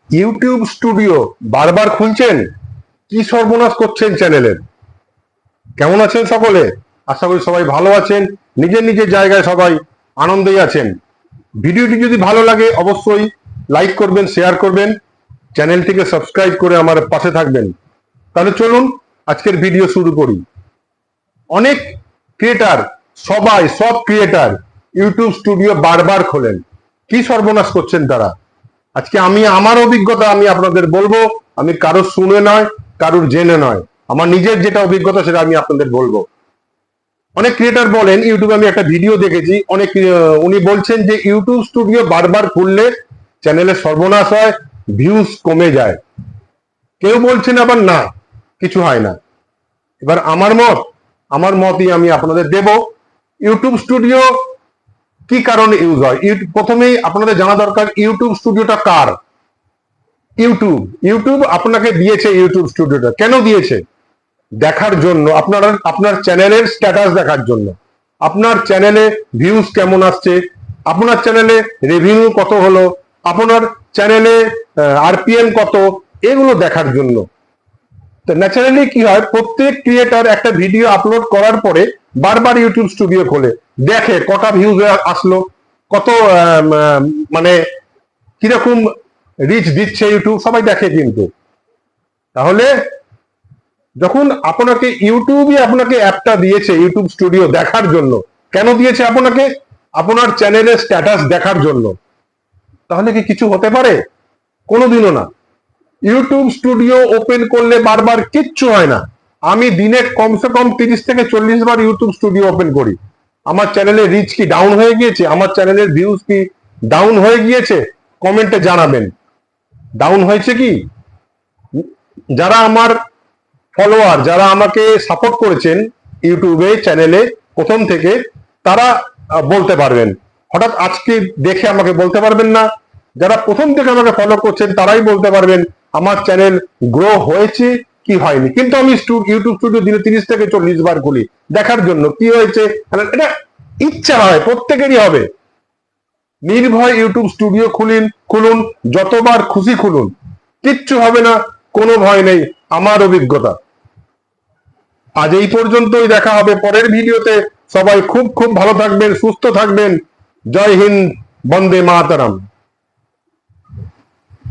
YouTube studio বারবার খুলছেন, কি সর্বনাশ করছেন চ্যানেলের। কেমন আছেন সকলে? আশা করি সবাই ভালো আছেন, নিজের নিজের জায়গায় সবাই আনন্দেই আছেন। ভিডিওটি যদি ভালো লাগে অবশ্যই লাইক করবেন, শেয়ার করবেন, চ্যানেলটিকে সাবস্ক্রাইব করে আমার পাশে থাকবেন। তাহলে চলুন আজকের ভিডিও শুরু করি। অনেক ক্রিয়েটার, সব ক্রিয়েটার ইউটিউব স্টুডিও বারবার খোলেন, কি সর্বনাশ করছেন তারা। আজকে আমি আমার অভিজ্ঞতা আমি আপনাদের বলবো। আমি কারোর শুনে নয়, কারোর জেনে নয়, আমার নিজের যেটা অভিজ্ঞতা সেটা আমি আপনাদের বলবো। অনেক ক্রিয়েটার বলেন, ইউটিউবে আমি একটা ভিডিও দেখেছি, অনেক উনি বলছেন যে ইউটিউব স্টুডিও বারবার খুললে চ্যানেলের সর্বনাশ হয়, ভিউজ কমে যায়। কেউ বলছেন আবার না, কিছু হয় না। এবার আমার মতই আমি আপনাদের দেব। ইউটিউব স্টুডিও কি কারণে ইউজ হয়, প্রথমেই আপনাদের জানা দরকার ইউটিউব স্টুডিওটা কার। ইউটিউব আপনাকে দিয়েছে, ইউটিউব স্টুডিওটা কেন দিয়েছে? দেখার জন্য, আপনার চ্যানেলের স্ট্যাটাস দেখার জন্য, আপনার চ্যানেলে ভিউজ কেমন আসছে, আপনার চ্যানেলে রেভিনিউ কত হলো, আপনার চ্যানেলে আরপিএম কত, এগুলো দেখার জন্য। তো ন্যাচারালি কি হয়, প্রত্যেক ক্রিয়েটার একটা ভিডিও আপলোড করার পরে বারবার ইউটিউব স্টুডিও খোলে, দেখে কটা ভিউজ আসলো, কত মানে কিরকম রিচ দিচ্ছে ইউটিউব, সবাই দেখে কিন্তু। তাহলে যখন আপনাকে আপনাকে অ্যাপটা দিয়েছে ইউটিউব স্টুডিও দেখার জন্য, কেন দিয়েছে আপনাকে? আপনার চ্যানেলের স্ট্যাটাস দেখার জন্য। তাহলে কি কিছু হতে পারে? কোনোদিনও না। ইউটিউব স্টুডিও ওপেন করলে বারবার কিচ্ছু হয় না। আমি দিনে কমসে কম 30 থেকে 40 বার ইউটিউব স্টুডিও ওপেন করি। আমার চ্যানেলের রিচ কি ডাউন হয়ে গিয়েছে, আমার চ্যানেলের ভিউজ কি ডাউন হয়ে গিয়েছে, কমেন্টে জানাবেন। ডাউন হয়েছে কি? যারা আমার ফলোয়ার, যারা আমাকে সাপোর্ট করেছেন ইউটিউবে চ্যানেলে প্রথম থেকে, তারা বলতে পারবেন। হঠাৎ আজকে দেখে আমাকে বলতে পারবেন না। যারা প্রথম থেকে আমাকে ফলো করছেন তারাই বলতে পারবেন আমার চ্যানেল গ্রো হয়েছে কি হয়নি। কিন্তু আমি ইউটিউব স্টুডিও দিনে 30 থেকে 40 বার খুলি দেখার জন্য কি হয়েছে। এটা ইচ্ছা হয়, প্রত্যেকেরই হবে। নির্ভয় ইউটিউব স্টুডিও খুলুন, যতবার খুশি খুলুন, কিচ্ছু হবে না, কোনো ভয় নেই, আমার অভিজ্ঞতা। আজ এই পর্যন্তই, দেখা হবে পরের ভিডিওতে। সবাই খুব খুব ভালো থাকবেন, সুস্থ থাকবেন। জয় হিন্দ, বন্দে মাতরম।